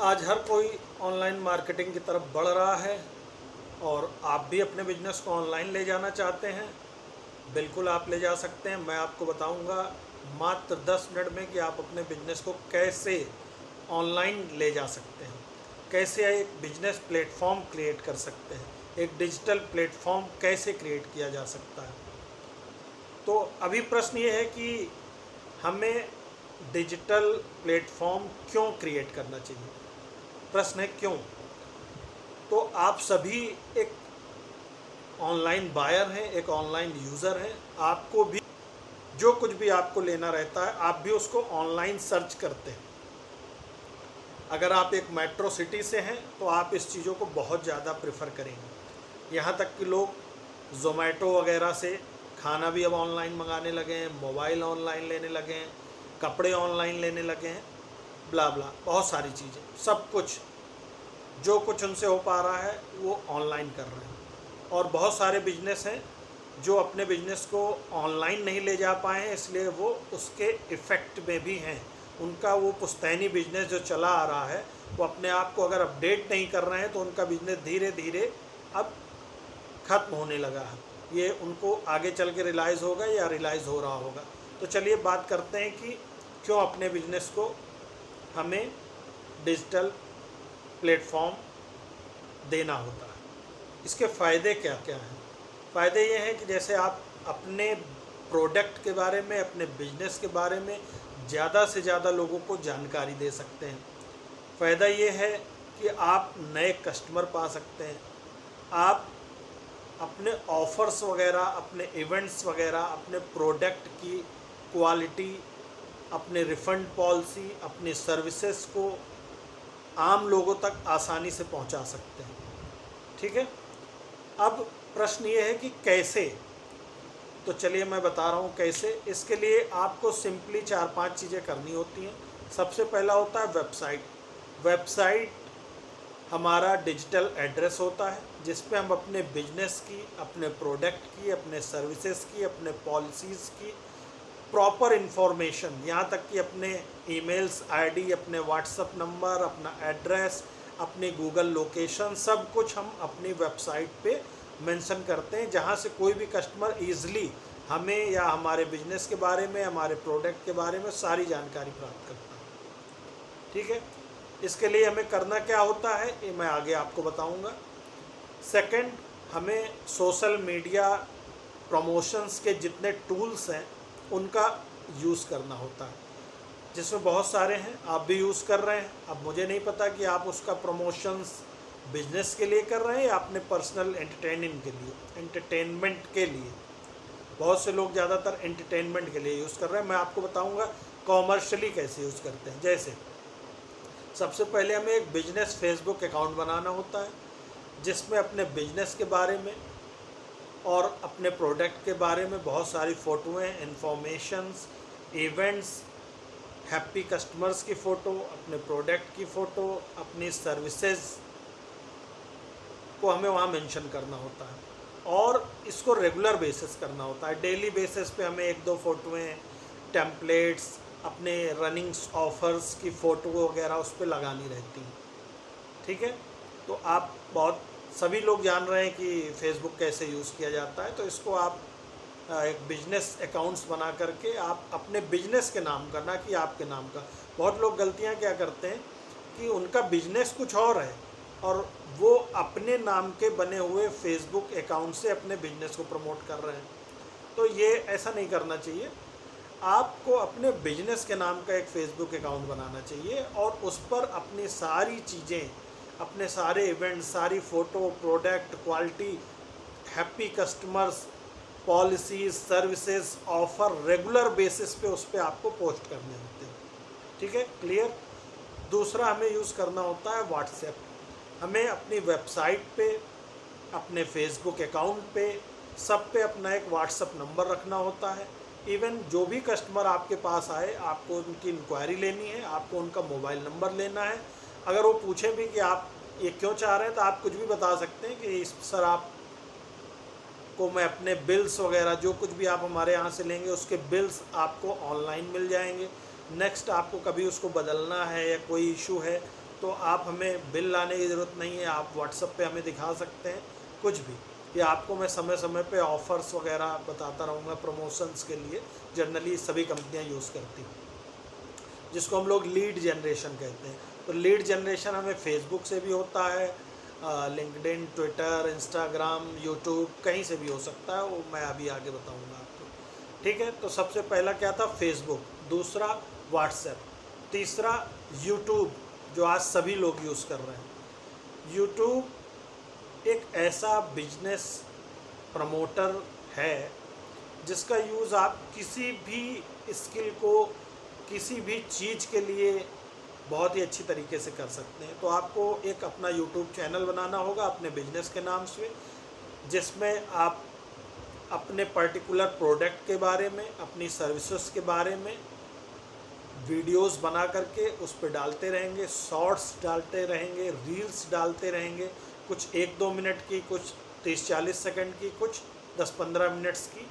आज हर कोई online marketing की तरफ बढ़ रहा है और आप भी अपने बिजनेस को ऑनलाइन ले जाना चाहते हैं। बिल्कुल आप ले जा सकते हैं। मैं आपको बताऊंगा मात्र 10 मिनट में कि आप अपने बिजनेस को कैसे ऑनलाइन ले जा सकते हैं, कैसे एक बिजनेस प्लेटफॉर्म क्रिएट कर सकते हैं, एक डिजिटल प्लेटफॉर्म कैसे क्रिएट किया जा सकता है। तो अभी प्रश्न ये है कि हमें डिजिटल प्लेटफॉर्म क्यों क्रिएट करना चाहिए। प्रश्न है क्यों। तो आप सभी एक ऑनलाइन बायर हैं, एक ऑनलाइन यूज़र हैं। आपको भी जो कुछ भी आपको लेना रहता है आप भी उसको ऑनलाइन सर्च करते हैं। अगर आप एक मेट्रो सिटी से हैं तो आप इस चीज़ों को बहुत ज़्यादा प्रेफर करेंगे। यहाँ तक कि लोग ज़ोमैटो वगैरह से खाना भी अब ऑनलाइन मंगाने लगे हैं, मोबाइल ऑनलाइन लेने लगे हैं, कपड़े ऑनलाइन लेने लगे हैं, ब्ला ब्ला, बहुत सारी चीज़ें, सब कुछ जो कुछ उनसे हो पा रहा है वो ऑनलाइन कर रहे हैं। और बहुत सारे बिजनेस हैं जो अपने बिजनेस को ऑनलाइन नहीं ले जा पाए हैं, इसलिए वो उसके इफ़ेक्ट में भी हैं। उनका वो पुश्तैनी बिजनेस जो चला आ रहा है वो अपने आप को अगर अपडेट नहीं कर रहे हैं तो उनका बिजनेस धीरे धीरे अब ख़त्म होने लगा है। ये उनको आगे चल के रियलाइज़ होगा या रियलाइज़ हो रहा होगा। तो चलिए बात करते हैं कि क्यों अपने बिजनेस को हमें डिजिटल प्लेटफॉर्म देना होता है। इसके फ़ायदे क्या क्या हैं। फ़ायदे ये हैं कि जैसे आप अपने प्रोडक्ट के बारे में, अपने बिजनेस के बारे में ज़्यादा से ज़्यादा लोगों को जानकारी दे सकते हैं। फ़ायदा ये है कि आप नए कस्टमर पा सकते हैं। आप अपने ऑफ़र्स वगैरह, अपने इवेंट्स वगैरह, अपने प्रोडक्ट की क्वालिटी, अपने रिफ़ंड पॉलिसी, अपनी सर्विसेज को आम लोगों तक आसानी से पहुंचा सकते हैं। ठीक है। अब प्रश्न ये है कि कैसे। तो चलिए मैं बता रहा हूँ कैसे। इसके लिए आपको सिंपली 4-5 चीज़ें करनी होती हैं। सबसे पहला होता है वेबसाइट। वेबसाइट हमारा डिजिटल एड्रेस होता है जिस पे हम अपने बिजनेस की, अपने प्रोडक्ट की, अपने सर्विसेज की, अपने पॉलिसीज़ की प्रॉपर इन्फॉर्मेशन, यहाँ तक कि अपने ईमेल्स आईडी, अपने व्हाट्सएप नंबर, अपना एड्रेस, अपनी गूगल लोकेशन, सब कुछ हम अपनी वेबसाइट पे मेंशन करते हैं, जहाँ से कोई भी कस्टमर ईज़िली हमें या हमारे बिजनेस के बारे में, हमारे प्रोडक्ट के बारे में सारी जानकारी प्राप्त करता है। ठीक है। इसके लिए हमें करना क्या होता है ये मैं आगे आपको बताऊँगा। सेकंड, हमें सोशल मीडिया प्रमोशंस के जितने टूल्स हैं उनका यूज़ करना होता है, जिसमें बहुत सारे हैं, आप भी यूज़ कर रहे हैं। अब मुझे नहीं पता कि आप उसका प्रमोशंस बिजनेस के लिए कर रहे हैं या अपने पर्सनल एंटरटेनमेंट के लिए। बहुत से लोग ज़्यादातर एंटरटेनमेंट के लिए यूज़ कर रहे हैं। मैं आपको बताऊंगा कॉमर्शियली कैसे यूज़ करते हैं। जैसे सबसे पहले हमें एक बिजनेस फेसबुक अकाउंट बनाना होता है जिसमें अपने बिजनेस के बारे में और अपने प्रोडक्ट के बारे में बहुत सारी फ़ोटोएँ, इन्फॉर्मेशंस, इवेंट्स, हैप्पी कस्टमर्स की फ़ोटो, अपने प्रोडक्ट की फ़ोटो, अपनी सर्विसेज को हमें वहाँ मेंशन करना होता है। और इसको रेगुलर बेसिस करना होता है। डेली बेसिस पे हमें 1-2 फ़ोटोएँ, टेम्पलेट्स, अपने रनिंग ऑफ़र्स की फ़ोटो वगैरह उस पर लगानी रहती हैं। ठीक है। तो आप बहुत सभी लोग जान रहे हैं कि फ़ेसबुक कैसे यूज़ किया जाता है। तो इसको आप एक बिजनेस अकाउंट्स बना करके आप अपने बिजनेस के नाम का, ना कि आपके नाम का। बहुत लोग गलतियां क्या करते हैं कि उनका बिजनेस कुछ और है और वो अपने नाम के बने हुए फेसबुक अकाउंट से अपने बिजनेस को प्रमोट कर रहे हैं। तो ये ऐसा नहीं करना चाहिए। आपको अपने बिजनेस के नाम का एक फ़ेसबुक अकाउंट बनाना चाहिए और उस पर अपनी सारी चीज़ें, अपने सारे इवेंट्स, सारी photo, product, quality, happy customers, policies, services, offer regular basis पे उस पर आपको पोस्ट करने होते हैं। ठीक है, क्लियर। दूसरा हमें यूज़ करना होता है व्हाट्सएप। हमें अपनी वेबसाइट पे, अपने फेसबुक अकाउंट पे, सब पे अपना एक व्हाट्सएप नंबर रखना होता है। इवन जो भी कस्टमर आपके पास आए, आपको उनकी इंक्वायरी लेनी है, आपको उनका मोबाइल नंबर लेना है। अगर वो पूछें भी कि आप ये क्यों चाह रहे हैं तो आप कुछ भी बता सकते हैं कि सर आप को मैं अपने बिल्स वगैरह जो कुछ भी आप हमारे यहाँ से लेंगे उसके बिल्स आपको ऑनलाइन मिल जाएंगे। नेक्स्ट आपको कभी उसको बदलना है या कोई इशू है तो आप हमें बिल लाने की ज़रूरत नहीं है, आप व्हाट्सएप पे हमें दिखा सकते हैं कुछ भी, या आपको मैं समय समय पे ऑफ़र्स वगैरह बताता रहूँगा प्रमोशंस के लिए। जनरली सभी कंपनियाँ यूज़ करती हैं, जिसको हम लोग लीड जनरेशन कहते हैं। तो लीड जनरेशन हमें फेसबुक से भी होता है, लिंक्डइन, ट्विटर, इंस्टाग्राम, यूट्यूब, कहीं से भी हो सकता है, वो मैं अभी आगे बताऊंगा आपको। ठीक है, तो सबसे पहला क्या था? फेसबुक, दूसरा व्हाट्सएप, तीसरा यूट्यूब जो आज सभी लोग यूज़ कर रहे हैं। यूट्यूब एक ऐसा बिजनेस प्रमोटर है जिसका यूज़ आप किसी भी स्किल को, किसी भी चीज़ के लिए बहुत ही अच्छी तरीके से कर सकते हैं। तो आपको एक अपना यूट्यूब चैनल बनाना होगा अपने बिजनेस के नाम से, जिसमें आप अपने पर्टिकुलर प्रोडक्ट के बारे में, अपनी सर्विसेज के बारे में वीडियोस बना करके उस पर डालते रहेंगे, शॉर्ट्स डालते रहेंगे, रील्स डालते रहेंगे, कुछ 1-2 मिनट की, कुछ 30-40 सेकंड की, कुछ 10-15 मिनट्स की,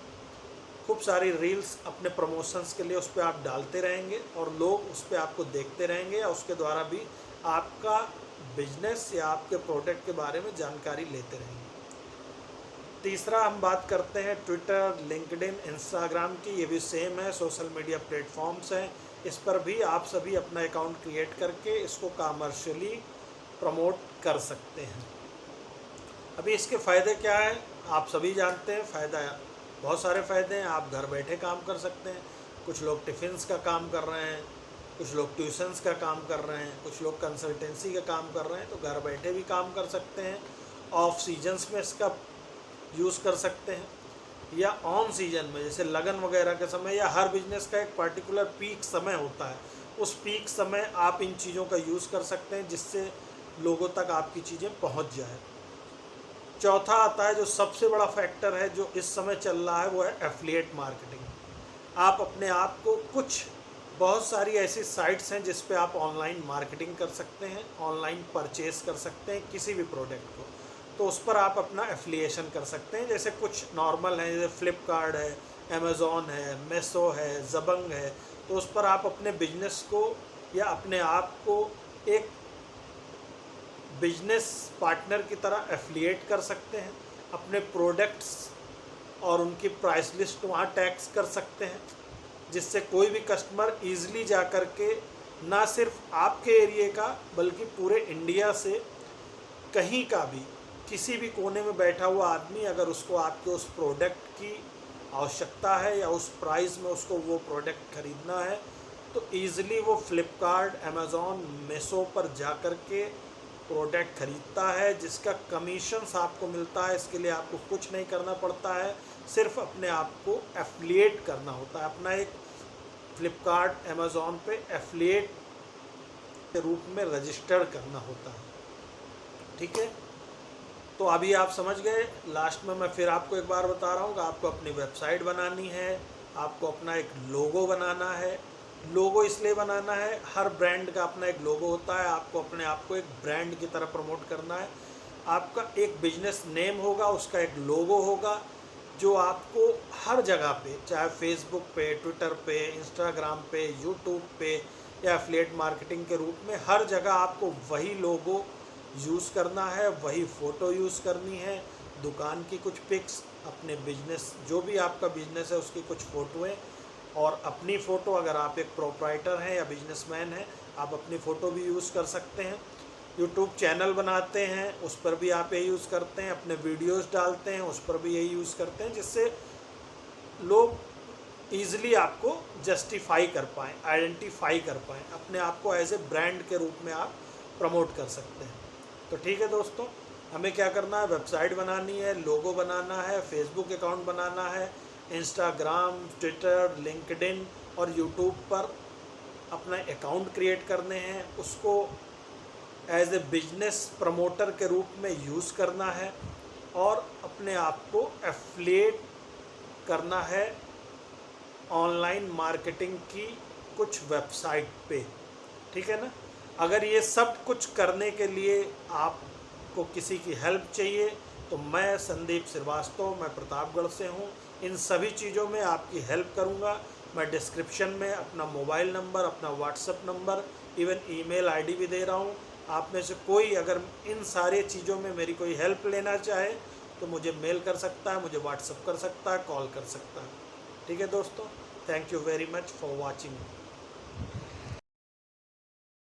खूब सारी रील्स अपने प्रमोशंस के लिए उस पर आप डालते रहेंगे और लोग उस पर आपको देखते रहेंगे, या उसके द्वारा भी आपका बिजनेस या आपके प्रोडक्ट के बारे में जानकारी लेते रहेंगे। तीसरा हम बात करते हैं ट्विटर, लिंक्डइन, इंस्टाग्राम की। ये भी सेम है, सोशल मीडिया प्लेटफॉर्म्स हैं। इस पर भी आप सभी अपना अकाउंट क्रिएट करके इसको कमर्शियली प्रमोट कर सकते हैं। अभी इसके फ़ायदे क्या हैं आप सभी जानते हैं। फ़ायदा बहुत सारे फ़ायदे हैं। आप घर बैठे काम कर सकते हैं। कुछ लोग टिफ़िन्स का काम कर रहे हैं, कुछ लोग ट्यूशन्स का काम कर रहे हैं, कुछ लोग कंसल्टेंसी का काम कर रहे हैं, तो घर बैठे भी काम कर सकते हैं। ऑफ सीजन्स में इसका यूज़ कर सकते हैं, या ऑन सीजन में जैसे लगन वगैरह के समय, या हर बिजनेस का एक पर्टिकुलर पीक समय होता है, उस पीक समय आप इन चीज़ों का यूज़ कर सकते हैं जिससे लोगों तक आपकी चीज़ें पहुंच जाए। चौथा आता है जो सबसे बड़ा फैक्टर है जो इस समय चल रहा है, वो है एफिलिएट मार्केटिंग। आप अपने आप को, कुछ बहुत सारी ऐसी साइट्स हैं जिस पे आप ऑनलाइन मार्केटिंग कर सकते हैं, ऑनलाइन परचेस कर सकते हैं किसी भी प्रोडक्ट को, तो उस पर आप अपना एफिलिएशन कर सकते हैं। जैसे कुछ नॉर्मल हैं, जैसे फ्लिपकार्ट है, अमेज़ॉन है, मेसो है, जबंग है, तो उस पर आप अपने बिजनेस को या अपने आप को एक बिजनेस पार्टनर की तरह एफिलिएट कर सकते हैं। अपने प्रोडक्ट्स और उनकी प्राइस लिस्ट वहाँ टैग्स कर सकते हैं, जिससे कोई भी कस्टमर ईज़िली जा कर के ना सिर्फ आपके एरिए का बल्कि पूरे इंडिया से कहीं का भी, किसी भी कोने में बैठा हुआ आदमी अगर उसको आपके उस प्रोडक्ट की आवश्यकता है या उस प्राइस में उसको वो प्रोडक्ट ख़रीदना है, तो ईज़िली वो फ्लिपकार्ट, अमेज़ॉन, मेसो पर जा कर के प्रोडक्ट ख़रीदता है, जिसका कमीशंस आपको मिलता है। इसके लिए आपको कुछ नहीं करना पड़ता है, सिर्फ अपने आप को एफिलिएट करना होता है, अपना एक फ्लिपकार्ट, अमेज़ॉन पे एफिलिएट के रूप में रजिस्टर करना होता है। ठीक है, तो अभी आप समझ गए। लास्ट में मैं फिर आपको एक बार बता रहा हूँ कि आपको अपनी वेबसाइट बनानी है, आपको अपना एक लोगो बनाना है। लोगो इसलिए बनाना है, हर ब्रांड का अपना एक लोगो होता है, आपको अपने आप को एक ब्रांड की तरह प्रमोट करना है। आपका एक बिजनेस नेम होगा, उसका एक लोगो होगा, जो आपको हर जगह पे, चाहे फेसबुक पे, ट्विटर पे, इंस्टाग्राम पे, यूट्यूब पे, या एफिलिएट मार्केटिंग के रूप में हर जगह आपको वही लोगो यूज़ करना है, वही फ़ोटो यूज़ करनी है, दुकान की कुछ पिक्स, अपने बिजनेस, जो भी आपका बिजनेस है उसकी कुछ फ़ोटोएँ, और अपनी फ़ोटो, अगर आप एक प्रोप्राइटर हैं या बिजनेसमैन हैं, आप अपनी फ़ोटो भी यूज़ कर सकते हैं। यूट्यूब चैनल बनाते हैं, उस पर भी आप यही यूज़ करते हैं। अपने वीडियोस डालते हैं, उस पर भी यही यूज़ करते हैं, जिससे लोग ईज़िली आपको जस्टिफाई कर पाएँ, आइडेंटिफाई कर पाएँ, अपने आप को एज ए ब्रांड के रूप में आप प्रमोट कर सकते हैं। तो ठीक है दोस्तों, हमें क्या करना है? वेबसाइट बनानी है, लोगो बनाना है, फेसबुक अकाउंट बनाना है, इंस्टाग्राम, ट्विटर, लिंक्डइन और यूट्यूब पर अपना अकाउंट क्रिएट करने हैं, उसको एज ए बिजनेस प्रमोटर के रूप में यूज़ करना है, और अपने आप को एफिलिएट करना है ऑनलाइन मार्केटिंग की कुछ वेबसाइट पे। ठीक है ना? अगर ये सब कुछ करने के लिए आपको किसी की हेल्प चाहिए, तो मैं संदीप श्रीवास्तव, मैं प्रतापगढ़ से हूँ, इन सभी चीज़ों में आपकी हेल्प करूँगा। मैं डिस्क्रिप्शन में अपना मोबाइल नंबर, अपना WhatsApp number, even email ID भी दे रहा हूँ। आप में से कोई अगर इन सारे चीज़ों में मेरी कोई हेल्प लेना चाहे तो मुझे मेल कर सकता है, मुझे व्हाट्सअप कर सकता है, कॉल कर सकता है। ठीक है दोस्तों, thank you very much for watching.